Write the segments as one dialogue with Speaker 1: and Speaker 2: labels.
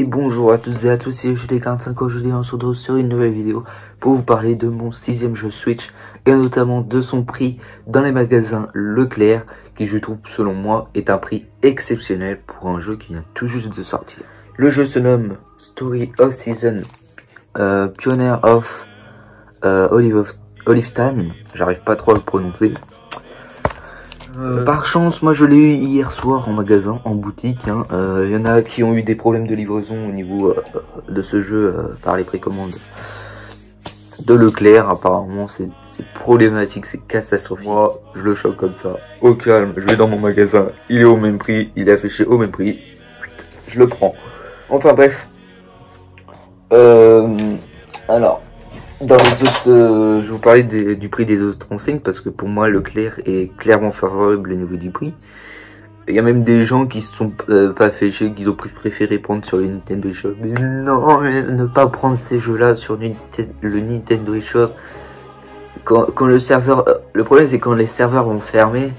Speaker 1: Et bonjour à tous et à tous, c'est JT45. Aujourd'hui on se retrouve sur une nouvelle vidéo pour vous parler de mon 6ème jeu Switch et notamment de son prix dans les magasins Leclerc, qui je trouve selon moi est un prix exceptionnel pour un jeu qui vient tout juste de sortir. Le jeu se nomme Story of Season, Pioneer of Olive Town. J'arrive pas trop à le prononcer. Par chance, moi je l'ai eu hier soir en magasin, en boutique. Il y en a qui ont eu des problèmes de livraison au niveau de ce jeu par les précommandes de Leclerc. Apparemment c'est problématique, c'est catastrophique. Moi je le choque comme ça, au calme, je vais dans mon magasin, il est au même prix, il est affiché au même prix, je le prends. Enfin bref, alors... Dans les autres, je vais vous parler du prix des autres enseignes parce que pour moi Leclerc est clairement favorable au niveau du prix. Il y a même des gens qui se sont pas fait chier, qui ont préféré prendre sur le Nintendo eShop. Mais non, ne pas prendre ces jeux-là sur le Nintendo eShop. Quand le serveur, le problème c'est quand les serveurs vont fermer,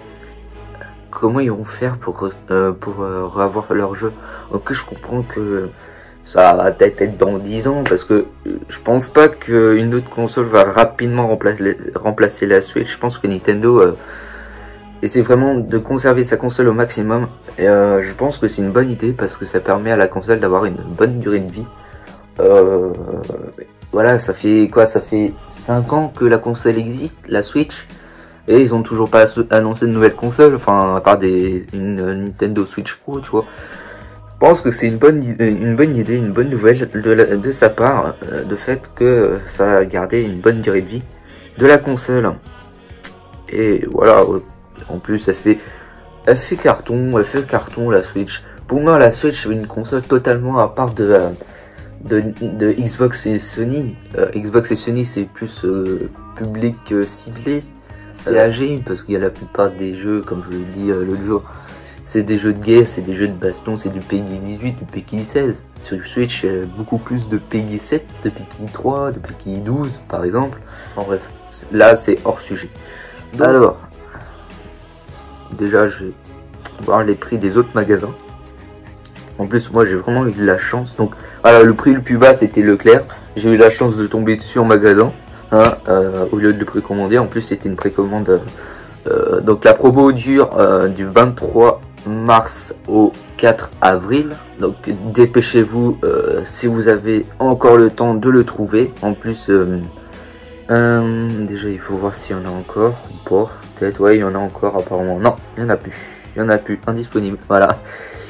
Speaker 1: comment ils vont faire pour avoir leur jeu. Donc je comprends que ça va peut-être être dans 10 ans parce que je pense pas qu'une autre console va rapidement remplacer la Switch. Je pense que Nintendo essaie vraiment de conserver sa console au maximum. Et je pense que c'est une bonne idée parce que ça permet à la console d'avoir une bonne durée de vie. Voilà, ça fait quoi? Ça fait 5 ans que la console existe, la Switch. Et ils ont toujours pas annoncé de nouvelle console, enfin à part une Nintendo Switch Pro, tu vois. Je pense que c'est une bonne idée, une bonne nouvelle de sa part, de fait que ça a gardé une bonne durée de vie de la console. Et voilà, en plus elle fait carton la Switch. Pour moi la Switch est une console totalement à part de Xbox et Sony. Xbox et Sony c'est plus public ciblé, c'est âgé parce qu'il y a la plupart des jeux, comme je l'ai dit l'autre jour. C'est des jeux de guerre, c'est des jeux de baston, c'est du PEGI 18, du PEGI 16. Sur Switch, beaucoup plus de PEGI 7, de PEGI 3, de PEGI 12 par exemple. En bref, là c'est hors sujet. Donc, alors, déjà je vais voir les prix des autres magasins. En plus moi j'ai vraiment eu de la chance. Donc voilà, le prix le plus bas c'était Leclerc. J'ai eu la chance de tomber dessus en magasin, au lieu de le précommander. En plus c'était une précommande. Donc la promo dure du 23 mars au 4 avril, donc dépêchez-vous si vous avez encore le temps de le trouver. En plus déjà il faut voir s'il y en a encore ou pas. Peut-être, ouais, il y en a encore apparemment. Non, il y en a plus, indisponible. Voilà,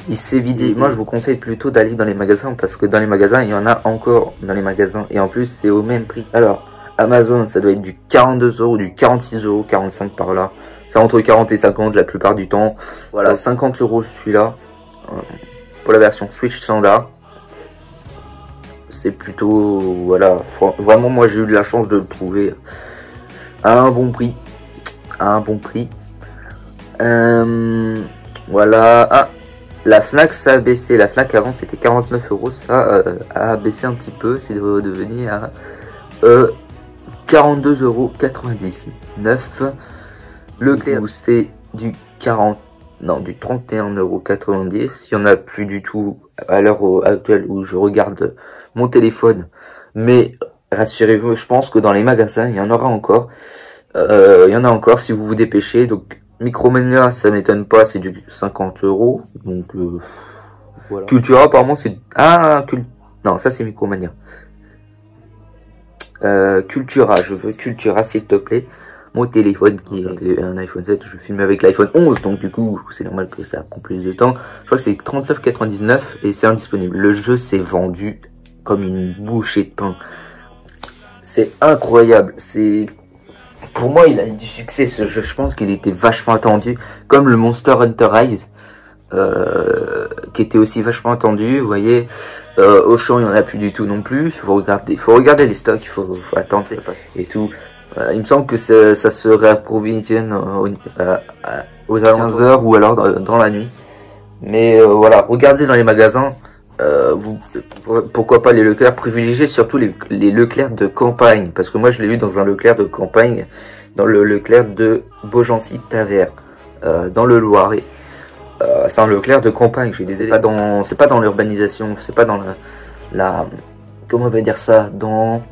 Speaker 1: il s'est vidé. Moi je vous conseille plutôt d'aller dans les magasins parce que dans les magasins il y en a encore dans les magasins et en plus c'est au même prix. Alors Amazon ça doit être du 42 €, du 46 €, 45 par là. C'est entre 40 et 50 la plupart du temps. Voilà, 50 € celui-là. Pour la version Switch standard. C'est plutôt... Voilà, vraiment moi j'ai eu de la chance de le trouver à un bon prix. Voilà. Ah, la Fnac ça a baissé. La Fnac avant c'était 49 €. Ça a baissé un petit peu. C'est devenu à 42,99 €. Le Leclerc c'est du 31,90 €. Il n'y en a plus du tout à l'heure actuelle où je regarde mon téléphone. Mais rassurez-vous, je pense que dans les magasins, il y en aura encore. Il y en a encore si vous vous dépêchez. Donc Micromania, ça m'étonne pas, c'est du 50 €. Donc voilà. Cultura apparemment c'est... Ah, non, ça c'est Micromania. Cultura, je veux Cultura s'il te plaît. Mon téléphone qui est un iPhone 7, je filme avec l'iPhone 11, donc du coup c'est normal que ça prend plus de temps. Je crois que c'est 39,99 € et c'est indisponible. Le jeu s'est vendu comme une bouchée de pain. C'est incroyable. Pour moi il a eu du succès ce jeu. Je pense qu'il était vachement attendu, comme le Monster Hunter Rise, qui était aussi vachement attendu. Vous voyez, Auchan il n'y en a plus du tout non plus. Il faut regarder les stocks, il faut attendre et tout. Il me semble que ça se réapprovisionne aux alentours 15 h ou alors dans la nuit. Mais voilà, regardez dans les magasins. Pourquoi pas les Leclerc, privilégiez surtout les Leclerc de campagne. Parce que moi je l'ai eu dans un Leclerc de campagne, dans le Leclerc de Beaugency-Taverne, dans le Loiret. c'est un Leclerc de campagne, je suis désolé. C'est pas dans l'urbanisation, c'est pas dans la comment on va dire ça, dans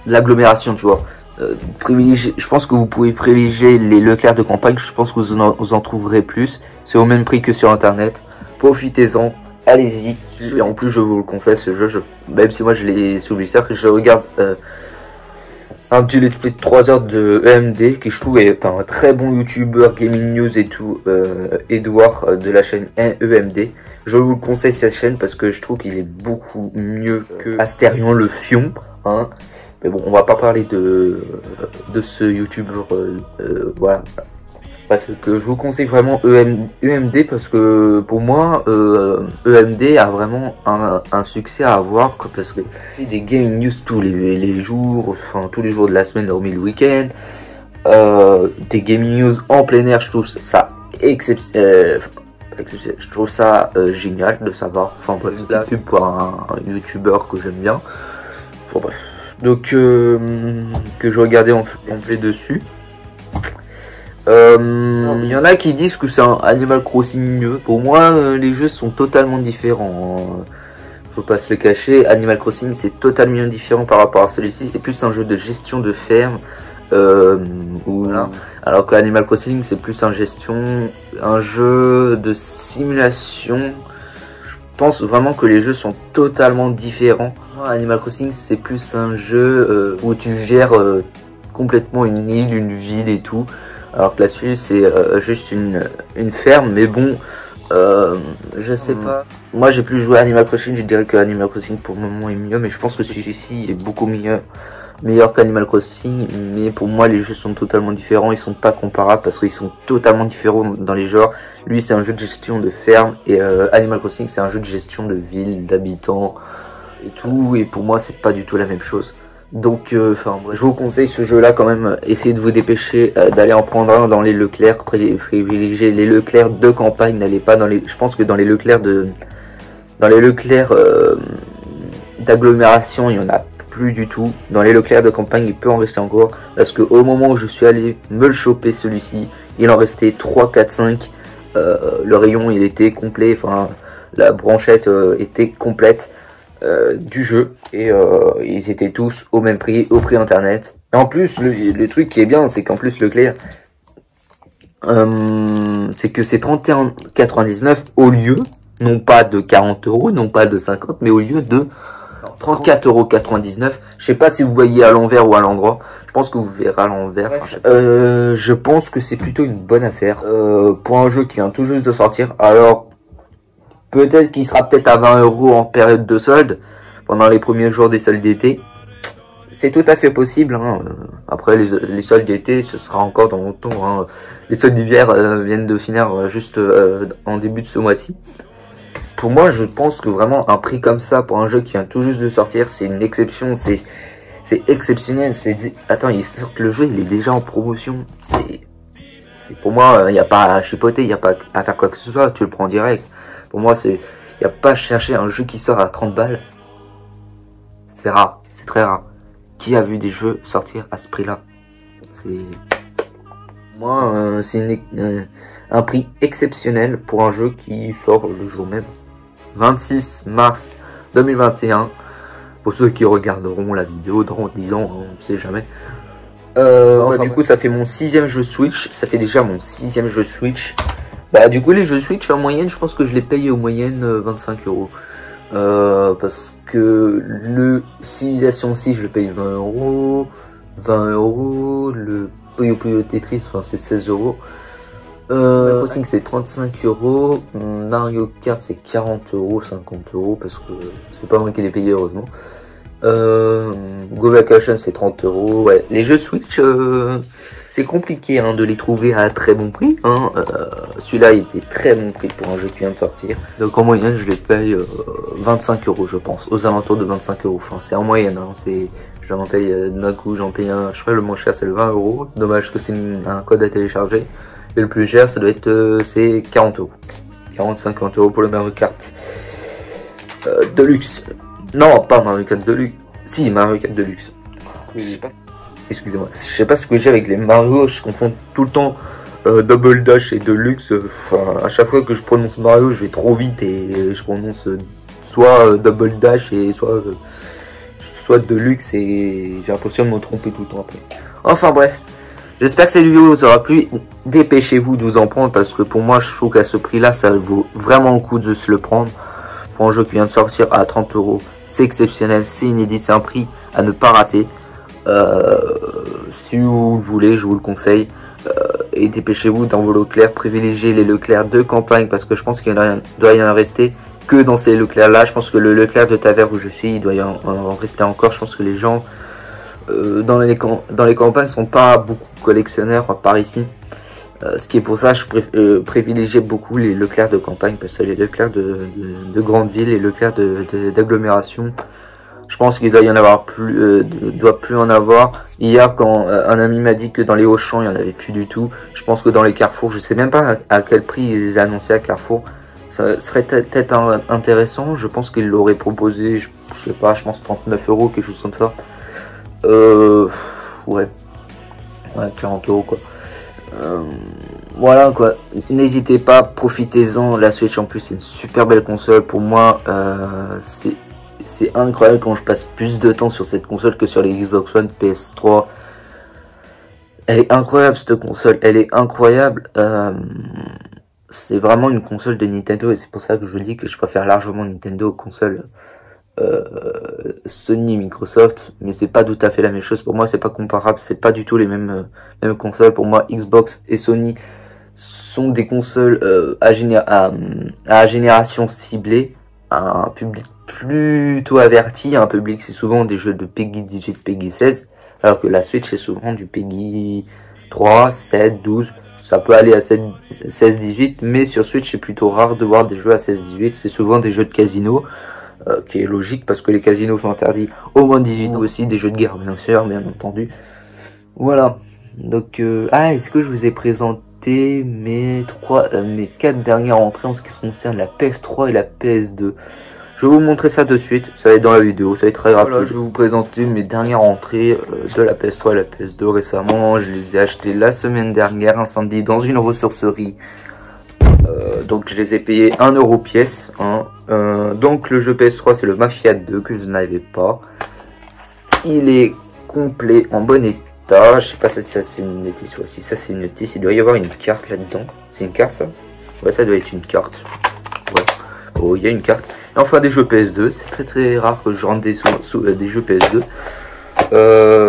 Speaker 1: l'agglomération, tu vois. Je pense que vous pouvez privilégier les Leclerc de campagne, je pense que vous en trouverez plus. C'est au même prix que sur internet. Profitez-en, allez-y. Et en plus, je vous le conseille ce jeu, même si moi je l'ai sur Blister, je regarde un petit let's play de 3 heures de EMD, qui je trouve est un très bon youtubeur gaming news et tout, Edouard de la chaîne EMD. Je vous le conseille cette chaîne parce que je trouve qu'il est beaucoup mieux que Astérion le Fion, hein. Mais bon, on va pas parler de ce youtubeur, voilà. Bref, que je vous conseille vraiment EMD parce que pour moi, EMD a vraiment un succès à avoir, parce que il fait des gaming news tous les jours, enfin tous les jours de la semaine, hormis le week-end. Des gaming news en plein air, je trouve ça exceptionnel. Je trouve ça génial de savoir. Enfin bref, la pub pour un youtubeur que j'aime bien. Bon, bref. Donc que je regardais en play dessus. Il y en a qui disent que c'est un Animal Crossing mieux. Pour moi, les jeux sont totalement différents. Faut pas se le cacher. Animal Crossing, c'est totalement différent par rapport à celui-ci. C'est plus un jeu de gestion de ferme. Voilà. Alors que Animal Crossing, c'est plus un jeu de simulation. Je pense vraiment que les jeux sont totalement différents. Animal Crossing, c'est plus un jeu où tu gères complètement une île, une ville et tout. Alors que là-dessus, c'est juste une ferme, mais bon, je sais pas. Moi, j'ai plus joué à Animal Crossing, je dirais que Animal Crossing pour le moment est mieux, mais je pense que celui-ci est beaucoup meilleur qu'Animal Crossing. Mais pour moi, les jeux sont totalement différents, ils sont pas comparables parce qu'ils sont totalement différents dans les genres. Lui, c'est un jeu de gestion de ferme et Animal Crossing, c'est un jeu de gestion de ville, d'habitants et tout. Et pour moi, c'est pas du tout la même chose. Donc, enfin, je vous conseille ce jeu-là quand même. Essayez de vous dépêcher d'aller en prendre un dans les Leclerc. Privilégiez les Leclerc de campagne. N'allez pas dans les. Je pense que dans les Leclerc d'agglomération, il y en a plus du tout. Dans les Leclerc de campagne, il peut en rester encore. Parce que au moment où je suis allé me le choper, celui-ci, il en restait 3, 4, 5. Le rayon, il était complet. Enfin, la branchette était complète. Du jeu et ils étaient tous au même prix, au prix internet. Et en plus le truc qui est bien, c'est qu'en plus Leclerc c'est que c'est 31,99 au lieu non pas de 40 €, non pas de 50, mais au lieu de 34,99 €. Je sais pas si vous voyez à l'envers ou à l'endroit. Je pense que vous verrez à l'envers. Je pense que c'est plutôt une bonne affaire pour un jeu qui vient tout juste de sortir. Alors peut-être qu'il sera peut-être à 20 € en période de solde, pendant les premiers jours des soldes d'été. C'est tout à fait possible, hein. Après les soldes d'été, ce sera encore dans longtemps, hein. Les soldes d'hiver viennent de finir juste en début de ce mois-ci. Pour moi, je pense que vraiment un prix comme ça, pour un jeu qui vient tout juste de sortir, c'est une exception, c'est exceptionnel. Attends, ils sortent le jeu, il est déjà en promotion. Pour moi, il n'y a pas à chipoter, il n'y a pas à faire quoi que ce soit, tu le prends direct. Pour moi, il n'y a pas à chercher un jeu qui sort à 30 balles. C'est rare, c'est très rare. Qui a vu des jeux sortir à ce prix-là? Moi, c'est un prix exceptionnel pour un jeu qui sort le jour même. 26 mars 2021. Pour ceux qui regarderont la vidéo dans 10 ans, on ne sait jamais. Du coup, ça fait mon 6e jeu Switch. Ça fait déjà mon 6e jeu Switch. Bah du coup les jeux Switch en moyenne, je pense que je les paye en moyenne 25 €. Parce que le Civilization 6 je le paye 20 €. 20 €. Le Puyo Puyo Tetris, enfin c'est 16 €. Crossing c'est 35 €. Mario Kart c'est 40 €, 50 € parce que c'est pas moi qui l'ai payé heureusement. Go Vacation c'est 30 €. Ouais. Les jeux Switch c'est compliqué hein, de les trouver à très bon prix. Hein. Celui-là, il était très bon prix pour un jeu qui vient de sortir. Donc en moyenne, je les paye 25 € je pense. Aux alentours de 25 €. Enfin, c'est en moyenne. Hein. J'en paye d'un coup, j'en paye un. Je crois que le moins cher, c'est le 20 €. Dommage que c'est un code à télécharger. Et le plus cher, ça doit être c'est 40 €. 40-50 € pour le Mario Kart Deluxe. Non, pas Mario Kart Deluxe. Si, Mario Kart Deluxe. Excusez-moi, je sais pas ce que j'ai avec les Mario, je confonds tout le temps Double Dash et Deluxe, à chaque fois que je prononce Mario, je vais trop vite et je prononce soit Double Dash et soit Deluxe et j'ai l'impression de me tromper tout le temps après. Enfin bref, j'espère que cette vidéo vous aura plu. Dépêchez-vous de vous en prendre parce que pour moi, je trouve qu'à ce prix-là, ça vaut vraiment le coup de se le prendre. Pour un jeu qui vient de sortir à 30 €, c'est exceptionnel, c'est inédit, c'est un prix à ne pas rater. Si vous le voulez, je vous le conseille. Et dépêchez-vous dans vos Leclerc, privilégiez les Leclerc de campagne parce que je pense qu'il doit y en rester que dans ces Leclerc là. Je pense que le Leclerc de Taverne où je suis, il doit y en rester encore. Je pense que les gens dans les campagnes sont pas beaucoup collectionneurs par ici. Ce qui est pour ça je privilégie beaucoup les Leclerc de campagne parce que les Leclerc de grande ville et Leclerc d'agglomération, je pense qu'il doit y en avoir plus, doit plus en avoir. Hier, quand un ami m'a dit que dans les Auchan, il n'y en avait plus du tout. Je pense que dans les Carrefour, je sais même pas à quel prix ils annoncé à Carrefour. Ça serait peut-être intéressant. Je pense qu'ils l'auraient proposé, je sais pas, je pense 39 €, quelque chose comme ça. Ouais, 40 € quoi. Voilà quoi. N'hésitez pas, profitez-en. La Switch en plus, c'est une super belle console. Pour moi, c'est incroyable quand je passe plus de temps sur cette console que sur les Xbox One, PS3. Elle est incroyable cette console, elle est incroyable. C'est vraiment une console de Nintendo et c'est pour ça que je dis que je préfère largement Nintendo aux consoles Sony et Microsoft. Mais c'est pas tout à fait la même chose. Pour moi, c'est pas comparable, c'est pas du tout les mêmes consoles. Pour moi, Xbox et Sony sont des consoles à génération ciblée, à un public plutôt averti. Un public, c'est souvent des jeux de PEGI 18, PEGI 16, alors que la Switch est souvent du PEGI 3, 7, 12, ça peut aller à 16, 18, mais sur Switch c'est plutôt rare de voir des jeux à 16, 18, c'est souvent des jeux de casino, qui est logique parce que les casinos sont interdits au moins 18 ans, aussi des jeux de guerre bien sûr, bien entendu. Voilà, donc est-ce que je vous ai présenté mes 4 dernières entrées en ce qui concerne la PS3 et la PS2? Je vais vous montrer ça de suite, ça va être dans la vidéo, ça va être très rapide. Voilà, je vais vous présenter mes dernières entrées de la PS3 et la PS2 récemment. Je les ai achetées la semaine dernière, un samedi, dans une ressourcerie. Donc je les ai payés 1 € pièce. Hein. Donc le jeu PS3 c'est le Mafia 2 que je n'avais pas. Il est complet, en bon état. Je sais pas si ça c'est une notice, ouais, si ça c'est une notice, il doit y avoir une carte là-dedans. C'est une carte ça? Ouais, ça doit être une carte. Ouais. Oh, il y a une carte. Et enfin des jeux PS2, c'est très rare que je rentre des jeux PS2.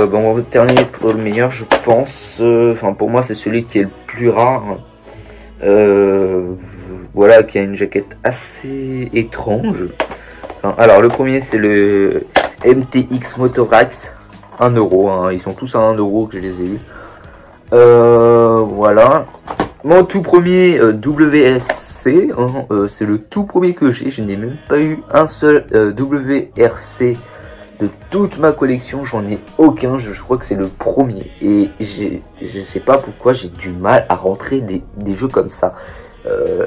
Speaker 1: Bon, on va terminer pour le meilleur, je pense. Enfin, pour moi, c'est celui qui est le plus rare. Voilà, qui a une jaquette assez étrange. Enfin, alors, le premier, c'est le MTX Motorax, 1 €. Hein, ils sont tous à 1 € que je les ai eus. Voilà. Mon tout premier WSC, hein, c'est le tout premier que j'ai. Je n'ai même pas eu un seul WRC de toute ma collection. J'en ai aucun. Je crois que c'est le premier. Et je sais pas pourquoi j'ai du mal à rentrer des jeux comme ça.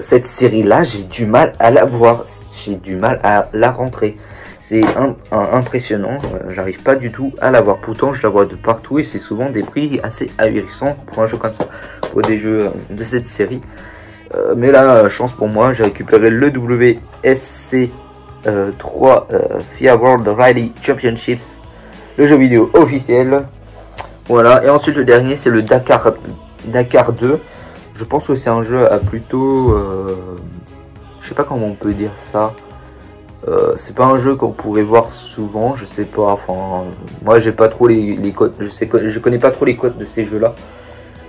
Speaker 1: Cette série-là, j'ai du mal à la voir. J'ai du mal à la rentrer. C'est impressionnant. J'arrive pas du tout à la voir. Pourtant, je la vois de partout et c'est souvent des prix assez ahurissants pour un jeu comme ça. Pour des jeux de cette série. Mais là, chance pour moi, j'ai récupéré le WSC 3 FIA World Rally Championships, le jeu vidéo officiel. Voilà, et ensuite le dernier c'est le Dakar 2. Je pense que c'est un jeu à plutôt je sais pas comment on peut dire ça. C'est pas un jeu qu'on pourrait voir souvent, je sais pas. Enfin, moi j'ai pas trop les codes, je connais pas trop les codes de ces jeux là.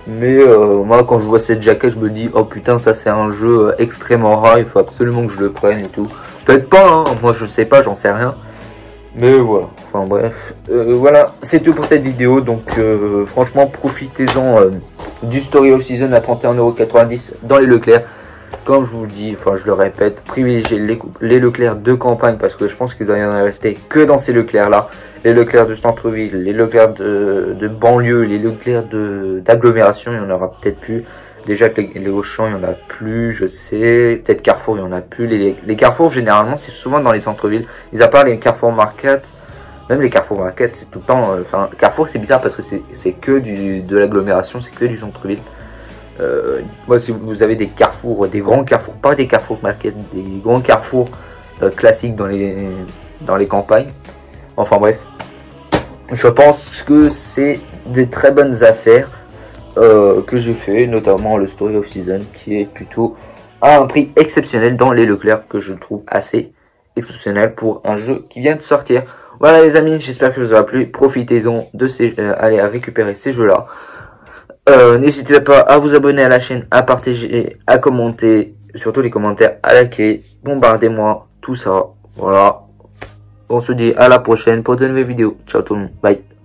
Speaker 1: Mais moi quand je vois cette jaquette je me dis oh putain ça c'est un jeu extrêmement rare, il faut absolument que je le prenne et tout. Peut-être pas, hein, moi je sais pas, j'en sais rien. Mais voilà, enfin bref. Voilà, c'est tout pour cette vidéo. Donc franchement profitez-en du Story of Season à 31,90 € dans les Leclerc. Comme je vous le dis, enfin je le répète, privilégiez les Leclerc de campagne parce que je pense qu'il doit y en rester que dans ces Leclerc là. Les Leclerc de centre-ville, les Leclerc de banlieue, les Leclerc d'agglomération, il y en aura peut-être plus. Déjà que les Auchan, il n'y en a plus, je sais. Peut-être Carrefour, il n'y en a plus. Les Carrefour, généralement, c'est souvent dans les centres-villes. Mis à part les Carrefour Market. Même les Carrefour Market, c'est tout le temps... Enfin, Carrefour, c'est bizarre parce que c'est que de l'agglomération, c'est que du centre-ville. Moi, si vous avez des carrefours, des grands carrefours, pas des carrefours market, des grands carrefours classiques dans les campagnes. Enfin bref, je pense que c'est des très bonnes affaires que j'ai fait, notamment le Story of Season, qui est plutôt à un prix exceptionnel dans les Leclerc, que je trouve assez exceptionnel pour un jeu qui vient de sortir. Voilà les amis, j'espère que ça vous aura plu. Profitez-en de aller à récupérer ces jeux-là. N'hésitez pas à vous abonner à la chaîne, à partager, à commenter, surtout les commentaires, à liker, bombardez-moi, tout ça. Voilà. On se dit à la prochaine pour de nouvelles vidéos. Ciao tout le monde. Bye.